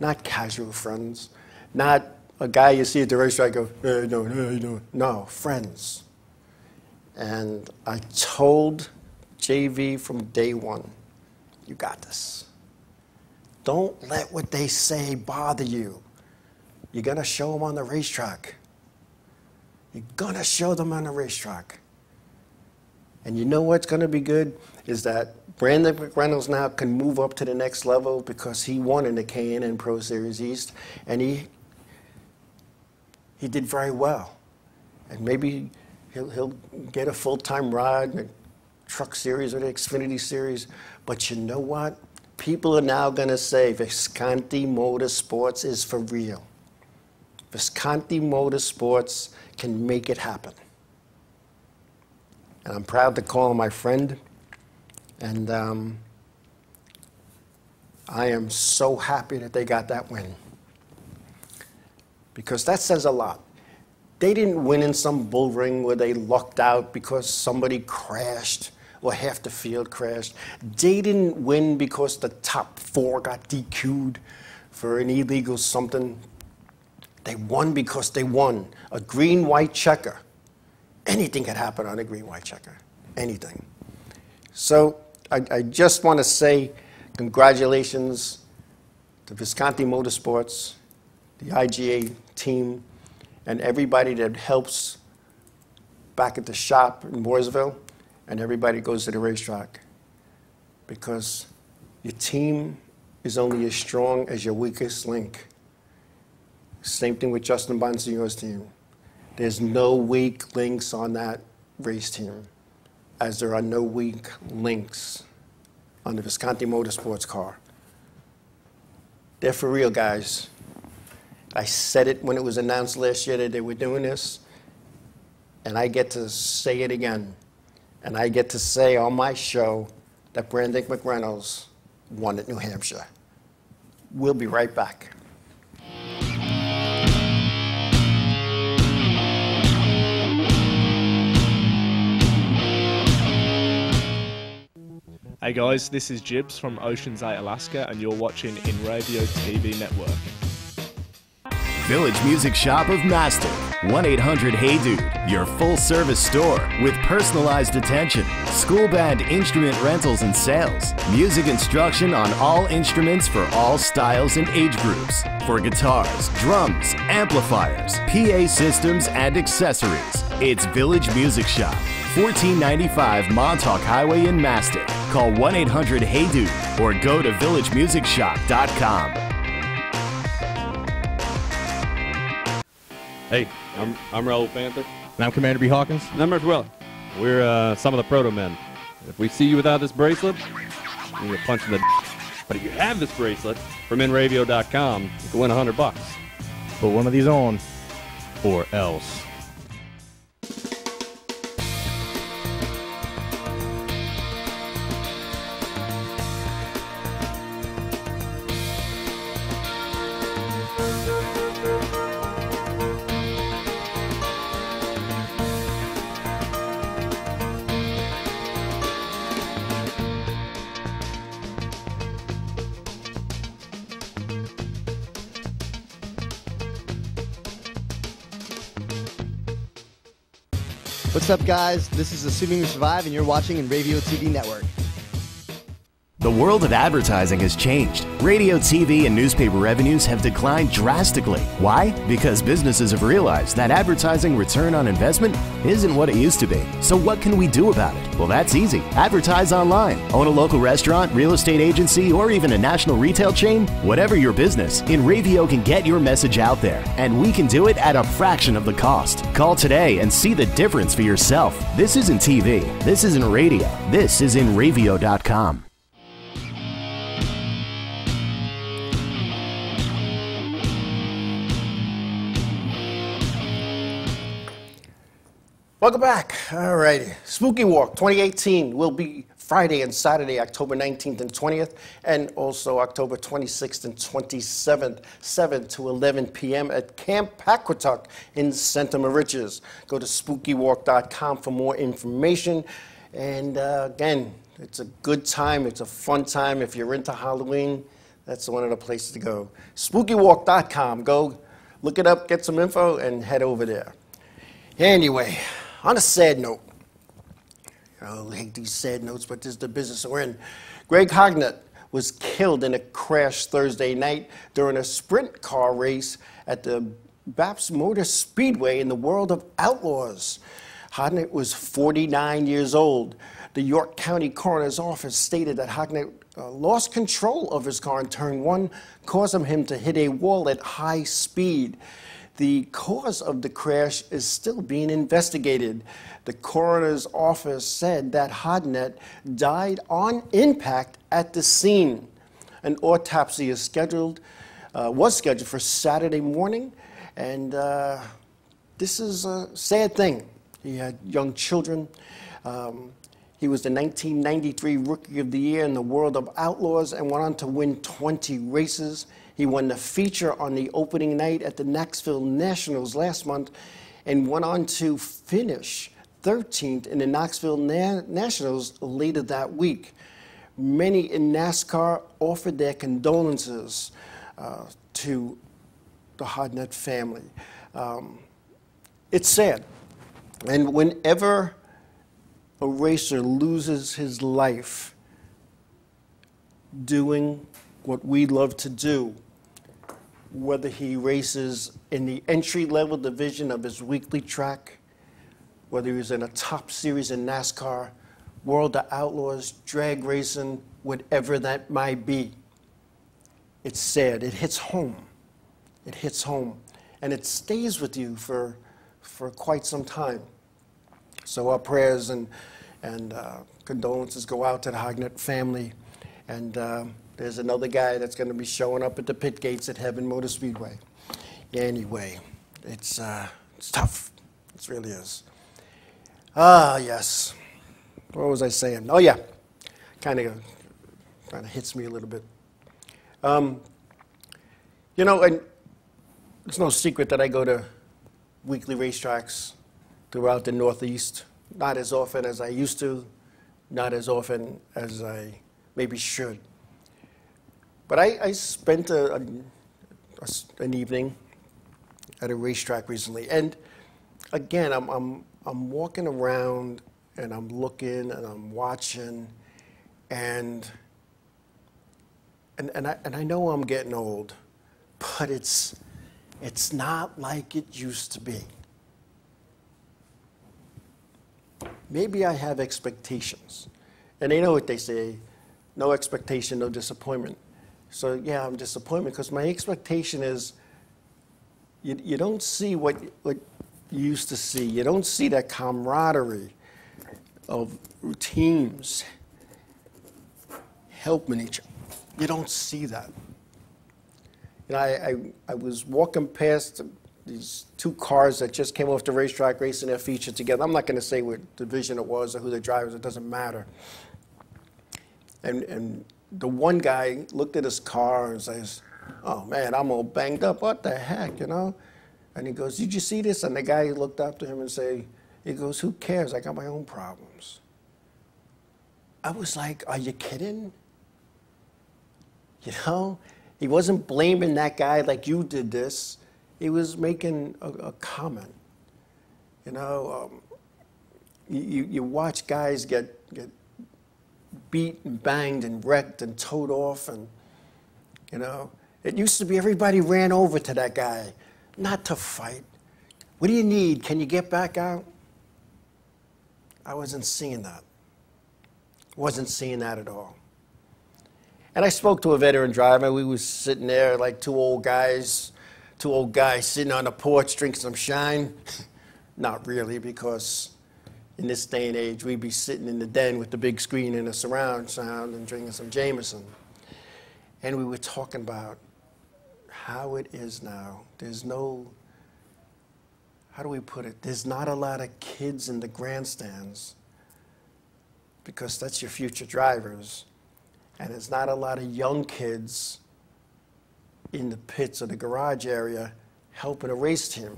Not casual friends. Not a guy you see at the racetrack go, hey, no, how you doing? No, friends. And I told JV from day one, you got this. Don't let what they say bother you. You're going to show them on the racetrack. You're going to show them on the racetrack. And you know what's going to be good is that Brandon McReynolds now can move up to the next level because he won in the K&N Pro Series East, and he did very well. And maybe he'll get a full-time ride in the Truck Series or the Xfinity Series. But you know what? People are now going to say Visconti Motorsports is for real. Visconti Motorsports can make it happen. And I'm proud to call him my friend. And I am so happy that they got that win. Because that says a lot. They didn't win in some bull ring where they lucked out because somebody crashed or half the field crashed. They didn't win because the top 4 got DQ'd for an illegal something. They won because they won. A green-white checker. Anything could happen on a green-white checker. Anything. So I just want to say congratulations to Visconti Motorsports, the IGA team, and everybody that helps back at the shop in Mooresville, and everybody goes to the racetrack. Because your team is only as strong as your weakest link. Same thing with Justin Bonsignore's team. There's no weak links on that race team, as there are no weak links on the Visconti Motorsports car. They're for real, guys. I said it when it was announced last year that they were doing this, and I get to say it again. And I get to say on my show that Brandon McReynolds won at New Hampshire. We'll be right back. Hey guys, this is Jibs from Ocean's 8, Alaska, and you're watching Inravio TV Network. Village Music Shop of Mastic. 1-800-HEY-DUDE. Your full-service store with personalized attention, school band instrument rentals and sales, music instruction on all instruments for all styles and age groups, for guitars, drums, amplifiers, PA systems, and accessories. It's Village Music Shop, 1495 Montauk Highway in Mastic. Call 1-800-HEY-DUDE or go to villagemusicshop.com. Hey, I'm Raul Panther. And I'm Commander B. Hawkins. And I'm Rich Whelen. We're some of the proto men. If we see you without this bracelet, we're going to punch in the But if you have this bracelet from Inravio.com, you can win $100. Put one of these on, or else. What's up, guys? This is Assuming We Survive, and you're watching Inravio TV Network. The world of advertising has changed. Radio, TV, and newspaper revenues have declined drastically. Why? Because businesses have realized that advertising return on investment isn't what it used to be. So what can we do about it? Well, that's easy. Advertise online. Own a local restaurant, real estate agency, or even a national retail chain? Whatever your business, Inravio can get your message out there, and we can do it at a fraction of the cost. Call today and see the difference for yourself. This isn't TV. This isn't radio. This is Inravio.com. Welcome back. All righty. Spooky Walk 2018 will be Friday and Saturday, October 19th and 20th, and also October 26th and 27th, 7 to 11 p.m. at Camp Paquatuck in Center Moriches. Go to SpookyWalk.com for more information. And again, it's a good time. It's a fun time. If you're into Halloween, that's one of the places to go. SpookyWalk.com. Go look it up, get some info, and head over there. Anyway, on a sad note, I hate these sad notes, but this is the business we're in. Greg Hognett was killed in a crash Thursday night during a sprint car race at the Baps Motor Speedway in the World of Outlaws. Hodnett was 49 years old. The York County Coroner's Office stated that Hodnett lost control of his car in turn one, causing him to hit a wall at high speed. The cause of the crash is still being investigated. The coroner's office said that Hodnett died on impact at the scene. An autopsy was scheduled for Saturday morning, and this is a sad thing. He had young children. He was the 1993 Rookie of the Year in the World of Outlaws and went on to win 20 races. He won the feature on the opening night at the Knoxville Nationals last month and went on to finish 13th in the Knoxville Nationals later that week. Many in NASCAR offered their condolences to the Hodnett family. It's sad. And whenever a racer loses his life doing what we love to do, whether he races in the entry-level division of his weekly track, whether he's in a top series in NASCAR, World of Outlaws, drag racing, whatever that might be, it's sad. It hits home. It hits home. And it stays with you for quite some time. So our prayers and condolences go out to the Hodnett family. And there's another guy that's going to be showing up at the pit gates at Heaven Motor Speedway. Anyway, it's tough. It really is. Ah, yes. What was I saying? Oh, yeah. Kind of hits me a little bit. You know, and it's no secret that I go to weekly racetracks throughout the Northeast. Not as often as I used to, not as often as I maybe should. But I spent an evening at a racetrack recently, and again, I'm walking around and I'm looking and I'm watching, and I know I'm getting old, but it's not like it used to be. Maybe I have expectations. And they know what they say, no expectation, no disappointment. So yeah, I'm disappointed because my expectation is you don't see what you used to see. You don't see that camaraderie of teams helping each other. You don't see that. You know, I was walking past these two cars that just came off the racetrack racing their feature together. I'm not going to say what division it was or who the drivers, it doesn't matter. And the one guy looked at his car and says, "Oh man, I'm all banged up. What the heck, you know?" And he goes, "Did you see this?" And the guy looked up to him and he goes, "Who cares? I got my own problems." I was like, are you kidding? You know? He wasn't blaming that guy like you did this. He was making a comment. You know, you watch guys get beat and banged and wrecked and towed off, and you know, it used to be everybody ran over to that guy, not to fight. What do you need? Can you get back out? I wasn't seeing that. Wasn't seeing that at all. And I spoke to a veteran driver. We was sitting there like two old guys sitting on the porch drinking some shine. Not really, because in this day and age, we'd be sitting in the den with the big screen and the surround sound and drinking some Jameson. And we were talking about how it is now. There's no, how do we put it? There's not a lot of kids in the grandstands, because that's your future drivers. And there's not a lot of young kids in the pits or the garage area helping a race team.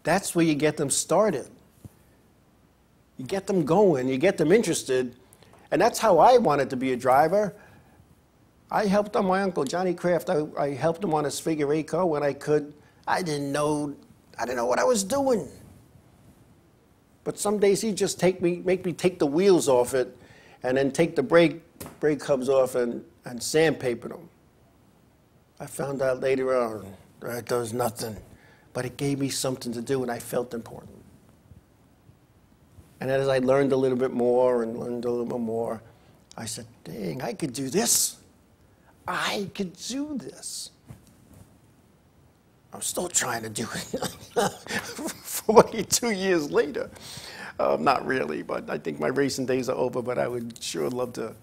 That's where you get them started. You get them going, you get them interested. And that's how I wanted to be a driver. I helped on my uncle, Johnny Kraft. I helped him on his figure 8 car when I could. I didn't know what I was doing. But some days he'd just make me take the wheels off it and then take the brake brake hubs off and sandpapered them. I found out later on that does nothing, but it gave me something to do, and I felt important. And as I learned a little bit more and learned a little bit more, I said, dang, I could do this. I could do this. I'm still trying to do it 42 years later. Not really, but I think my racing days are over, but I would sure love to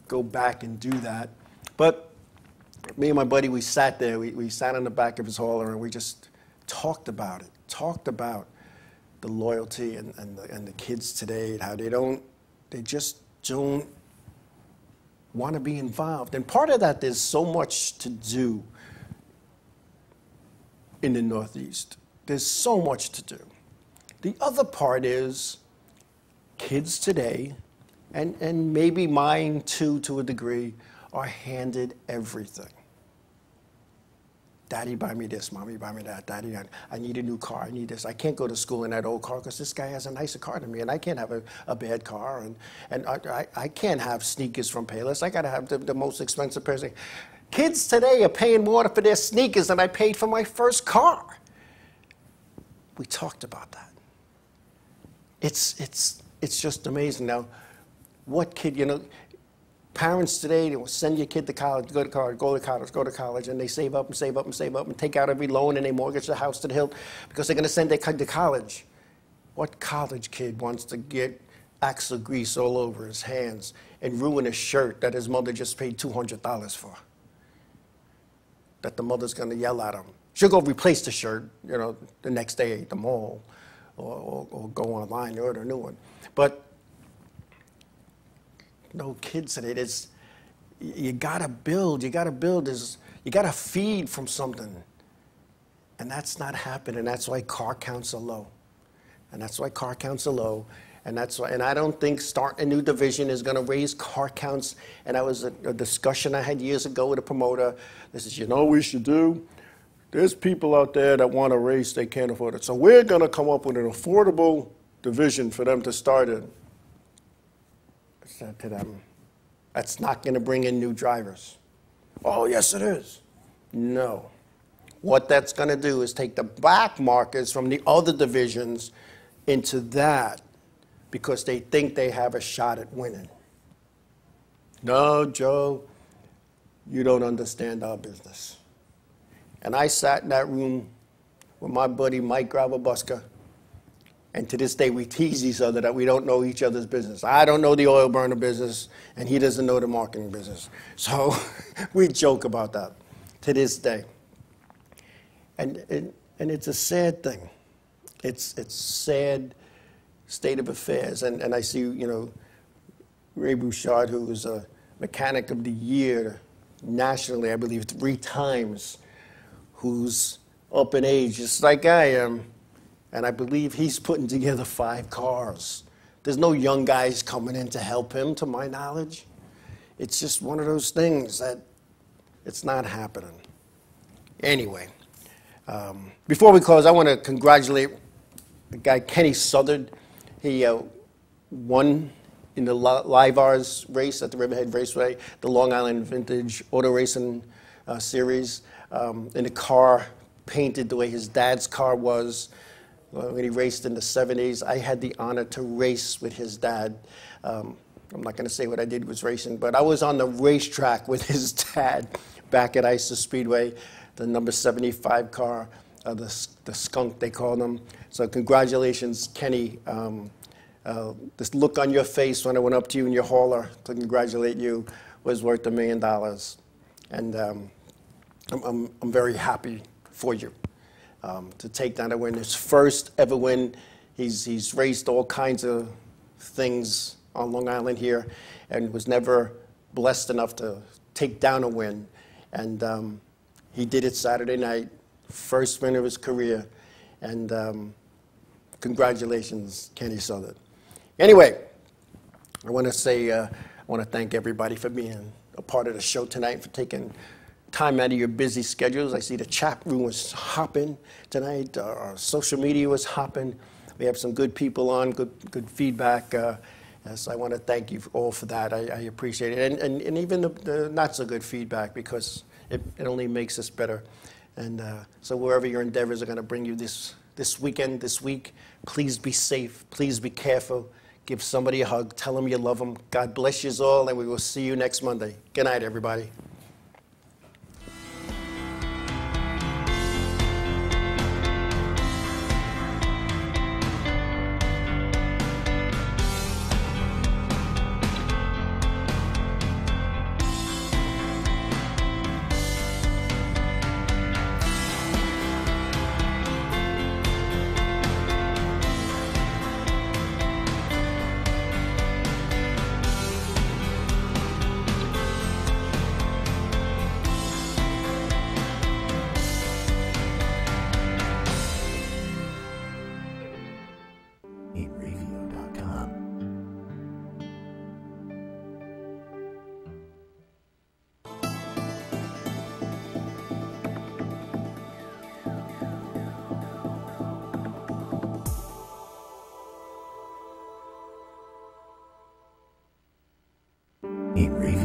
go back and do that. But me and my buddy, we sat there. We sat on the back of his hauler, and we just talked about it, talked about the loyalty and the kids today, and how they just don't want to be involved. And part of that, there's so much to do in the Northeast. There's so much to do. The other part is kids today, and maybe mine too to a degree, are handed everything. Daddy, buy me this. Mommy, buy me that. Daddy, I need a new car. I need this. I can't go to school in that old car because this guy has a nicer car than me, and I can't have a bad car, and I can't have sneakers from Payless. I got to have the most expensive pair of sneakers. Kids today are paying more for their sneakers than I paid for my first car. We talked about that. It's just amazing. Now, what kid, parents today, they will send your kid to college, go to college, and they save up and save up and save up and take out every loan, and they mortgage the house to the hilt because they're going to send their kid to college. What college kid wants to get axle grease all over his hands and ruin a shirt that his mother just paid $200 for? That the mother's going to yell at him. She'll go replace the shirt, the next day at the mall, or go online and order a new one. But no kids today. You gotta build. You gotta feed from something, and that's not happening. That's why car counts are low, and I don't think starting a new division is going to raise car counts. And that was a discussion I had years ago with a promoter. This is, what we should do? There's people out there that want to race, they can't afford it. So we're going to come up with an affordable division for them to start in. I said to them, that's not going to bring in new drivers. Oh, yes, it is. No. What that's going to do is take the back markers from the other divisions into that, because they think they have a shot at winning. No, Joe, you don't understand our business. And I sat in that room with my buddy Mike Gravabuska, and to this day we tease each other that we don't know each other's business. I don't know the oil burner business, and he doesn't know the marketing business. So we joke about that to this day. And it's a sad thing. It's sad state of affairs. And I see, Ray Bouchard, who was a Mechanic of the Year nationally, I believe 3 times, who's up in age, just like I am, and I believe he's putting together 5 cars. There's no young guys coming in to help him, to my knowledge. It's just one of those things that it's not happening. Anyway, before we close, I want to congratulate the guy, Kenny Southard. He won in the Livars race at the Riverhead Raceway, the Long Island Vintage Auto Racing Series, in a car painted the way his dad's car was when he raced in the 70s. I had the honor to race with his dad. I'm not going to say what I did was racing, but I was on the racetrack with his dad back at Atlanta Speedway, the number 75 car, the skunk they call them. So congratulations, Kenny. This look on your face when I went up to you in your hauler to congratulate you was worth $1 million. And I'm very happy for you to take down a win. His first ever win. He's raced all kinds of things on Long Island here and was never blessed enough to take down a win. And he did it Saturday night, first win of his career. And congratulations, Kenny Southard. Anyway, I want to say, I want to thank everybody for being a part of the show tonight, for taking time out of your busy schedules. I see the chat room was hopping tonight. Our social media was hopping. We have some good people on, good feedback. Yes, I want to thank you all for that. I appreciate it. And even the not so good feedback, because it only makes us better. And so wherever your endeavors are going to bring you this weekend, this week, please be safe. Please be careful. Give somebody a hug. Tell them you love them. God bless you all, and we will see you next Monday. Good night, everybody. Inravio.com. Inravio.